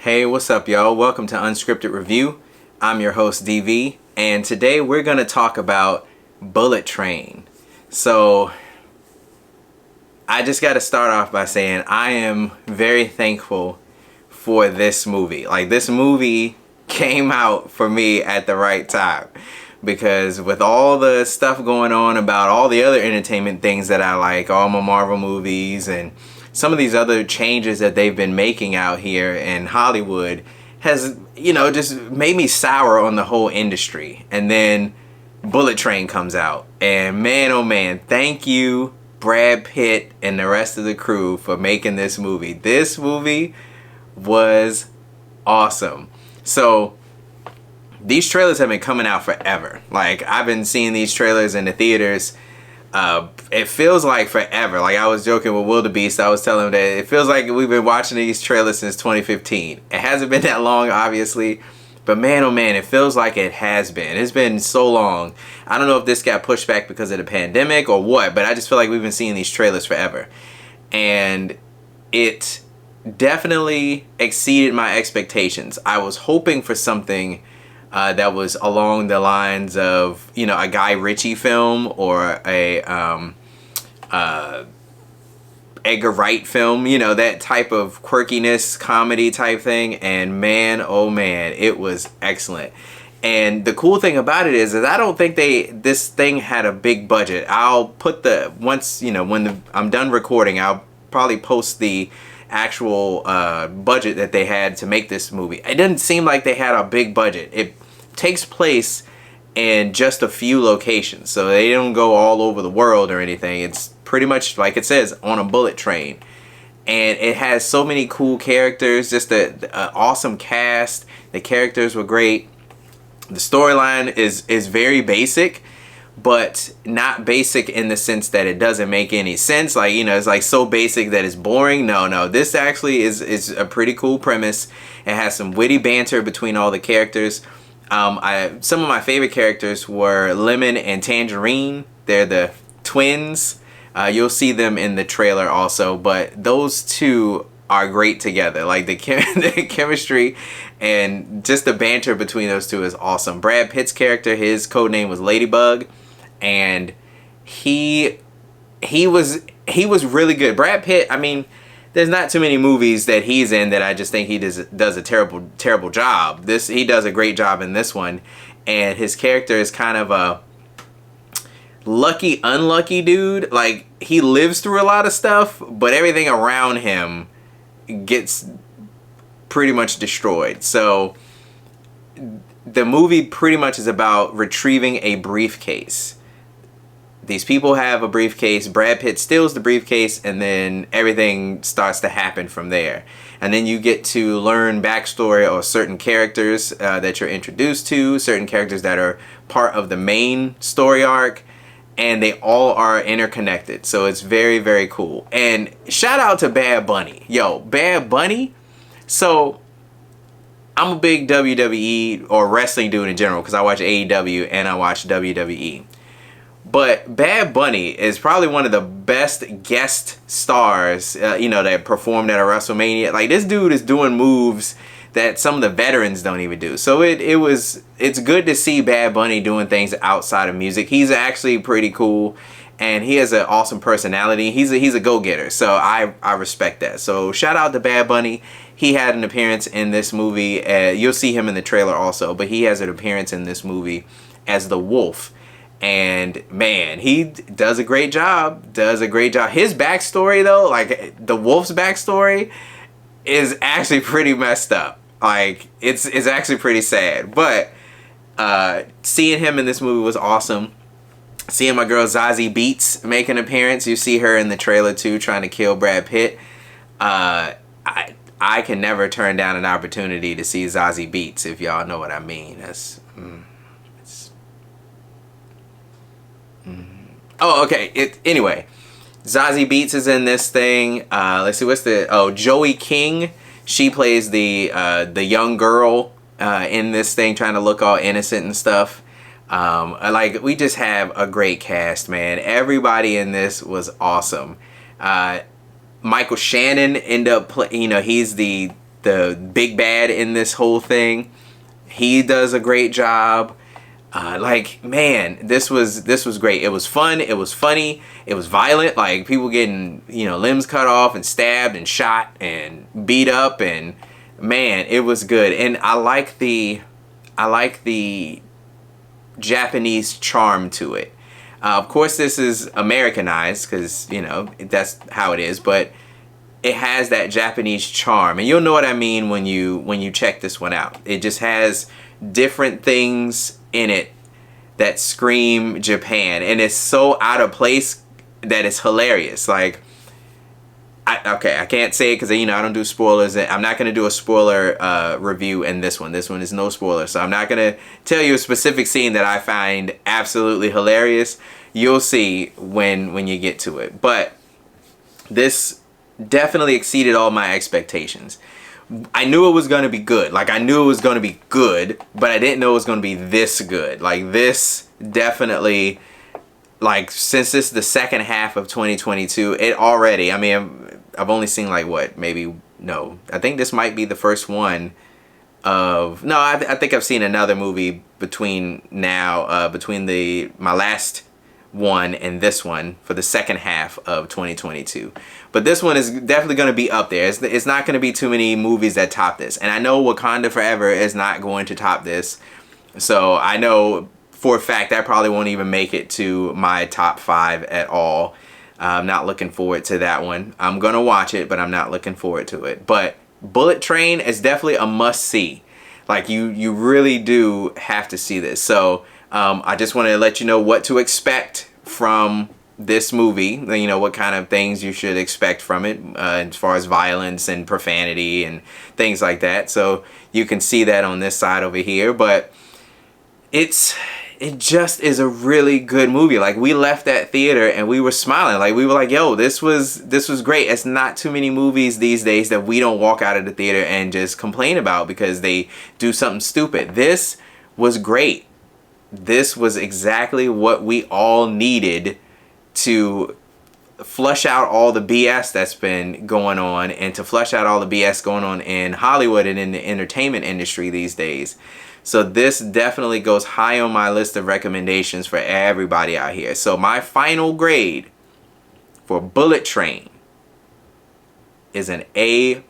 Hey, what's up, y'all? Welcome to Unscripted Review. I'm your host, DV, and today we're going to talk about Bullet Train. So, I just got to start off by saying I am very thankful for this movie. Like, this movie came out for me at the right time. Because with all the stuff going on about all the other entertainment things that I like, all my Marvel movies and some of these other changes that they've been making out here in Hollywood has, just made me sour on the whole industry. And then Bullet Train comes out. And man, oh man, thank you, Brad Pitt and the rest of the crew for making this movie. This movie was awesome. So, these trailers have been coming out forever. Like, I've been seeing these trailers in the theaters. It feels like forever. Like, I was joking with Wildebeest. I was telling him that it feels like we've been watching these trailers since 2015. It hasn't been that long, obviously. But man, oh man, it feels like it has been. It's been so long. I don't know if this got pushed back because of the pandemic or what, but I just feel like we've been seeing these trailers forever. And it definitely exceeded my expectations. I was hoping for something that was along the lines of, a Guy Ritchie film or a Edgar Wright film, that type of quirkiness, comedy type thing. And man, oh man, it was excellent. And the cool thing about it is I don't think this thing had a big budget. I'll put when I'm done recording, I'll probably post the actual budget that they had to make this movie. It didn't seem like they had a big budget. It takes place in just a few locations, so they don't go all over the world or anything. It's pretty much, like it says, on a bullet train. And it has so many cool characters, just an awesome cast. The characters were great. The storyline is very basic, but not basic in the sense that it doesn't make any sense. Like, it's like so basic that it's boring. No, this actually is a pretty cool premise. It has some witty banter between all the characters. Some of my favorite characters were Lemon and Tangerine. They're the twins. You'll see them in the trailer also, but those two are great together. Like the chemistry and just the banter between those two is awesome. Brad Pitt's character, his code name was Ladybug, and he was really good. Brad Pitt, I mean, there's not too many movies that he's in that I just think he does a terrible job. He does a great job in this one, and his character is kind of a lucky, unlucky dude. Like, he lives through a lot of stuff, but everything around him gets pretty much destroyed. So the movie pretty much is about retrieving a briefcase. These people have a briefcase. Brad Pitt steals the briefcase, and then everything starts to happen from there. And then you get to learn backstory of certain characters that you're introduced to, certain characters that are part of the main story arc, and they all are interconnected. So it's very, very cool. And shout out to Bad Bunny. Yo, Bad Bunny. So I'm a big WWE or wrestling dude in general because I watch AEW and I watch WWE. But Bad Bunny is probably one of the best guest stars, that performed at a WrestleMania. Like, this dude is doing moves that some of the veterans don't even do. So it's good to see Bad Bunny doing things outside of music. He's actually pretty cool, and he has an awesome personality. He's a go-getter, so I respect that. So shout out to Bad Bunny. He had an appearance in this movie. You'll see him in the trailer also, but he has an appearance in this movie as the Wolf. And man, he does a great job. His backstory, though, like the Wolf's backstory, is actually pretty messed up. Like, it's actually pretty sad. But seeing him in this movie was awesome. Seeing my girl Zazie Beetz make an appearance. You see her in the trailer too, trying to kill Brad Pitt. I can never turn down an opportunity to see Zazie Beetz, if y'all know what I mean. Oh, okay. Anyway, Zazie Beetz is in this thing. Let's see, Joey King. She plays the young girl in this thing, trying to look all innocent and stuff. Like, we just have a great cast, man. Everybody in this was awesome. Michael Shannon ended up he's the the big bad in this whole thing. He does a great job. Like, man, this was great. It was fun. It was funny. It was violent. Like, people getting, limbs cut off and stabbed and shot and beat up, and man, it was good. And I like the Japanese charm to it. Of course, this is Americanized because that's how it is, but it has that Japanese charm, and you'll know what I mean when you check this one out. It just has different things in it that scream Japan, and it's so out of place that it's hilarious. Like, I can't say it because I don't do spoilers. I'm not going to do a spoiler review in this one. This one is no spoiler, so I'm not going to tell you a specific scene that I find absolutely hilarious. You'll see when you get to it. But this definitely exceeded all my expectations. I knew it was going to be good. Like, I knew it was going to be good, but I didn't know it was going to be this good. Like, this definitely, like, since this is the second half of 2022, it already, I mean, I've only seen like what, maybe, no, I think this might be the first one of, no, I think I've seen another movie between now, between my last one and this one for the second half of 2022. But this one is definitely going to be up there. It's not going to be too many movies that top this. And I know Wakanda Forever is not going to top this. So I know for a fact that probably won't even make it to my top 5 at all. I'm not looking forward to that one. I'm going to watch it, but I'm not looking forward to it. But Bullet Train is definitely a must-see. Like, you really do have to see this. So I just want to let you know what to expect from this movie. What kind of things you should expect from it as far as violence and profanity and things like that. So you can see that on this side over here. But it just is a really good movie. Like, we left that theater and we were smiling. Like, we were like, yo, this was great. It's not too many movies these days that we don't walk out of the theater and just complain about because they do something stupid. This was great. This was exactly what we all needed to flush out all the BS that's been going on, and to flush out all the BS going on in Hollywood and in the entertainment industry these days. So this definitely goes high on my list of recommendations for everybody out here. So my final grade for Bullet Train is an A-.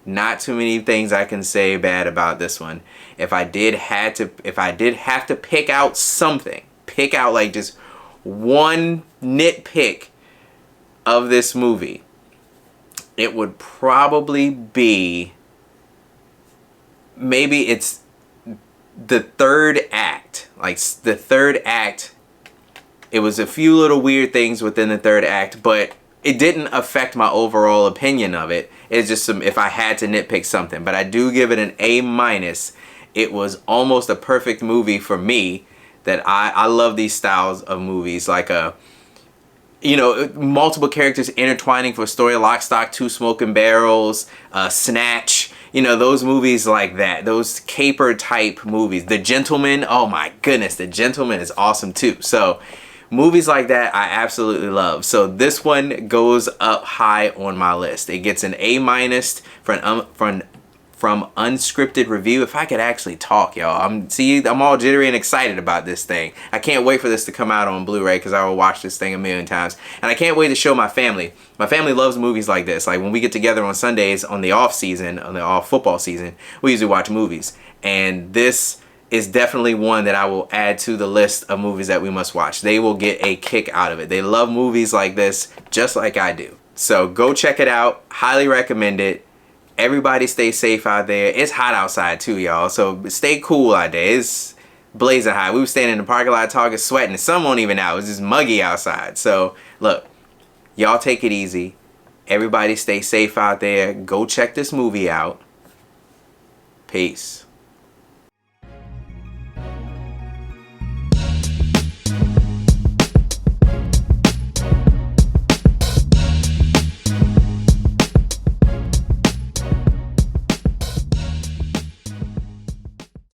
Not too many things I can say bad about this one. If I did have to pick out something, pick out like just one nitpick of this movie, it would probably be, maybe it's the third act. Like, the third act, it was a few little weird things within the third act, but it didn't affect my overall opinion of it. It's just if I had to nitpick something. But I do give it an A-. It was almost a perfect movie for me. That I love these styles of movies, like multiple characters intertwining for a story. Lock, Stock, Two Smoking Barrels, Snatch. Those movies like that. Those caper type movies. The Gentleman. Oh my goodness, The Gentleman is awesome too. So movies like that I absolutely love. So this one goes up high on my list. It gets an A- from Unscripted Review. If I could actually talk, y'all. I'm all jittery and excited about this thing. I can't wait for this to come out on Blu-ray because I will watch this thing a million times. And I can't wait to show my family. My family loves movies like this. Like, when we get together on Sundays on the off season, on the off football season, we usually watch movies. And this is definitely one that I will add to the list of movies that we must watch. They will get a kick out of it. They love movies like this just like I do. So go check it out. Highly recommend it. Everybody stay safe out there. It's hot outside too, y'all. So stay cool out there. It's blazing hot. We were standing in the parking lot talking, sweating. The sun won't even out. It was just muggy outside. So look, y'all take it easy. Everybody stay safe out there. Go check this movie out. Peace.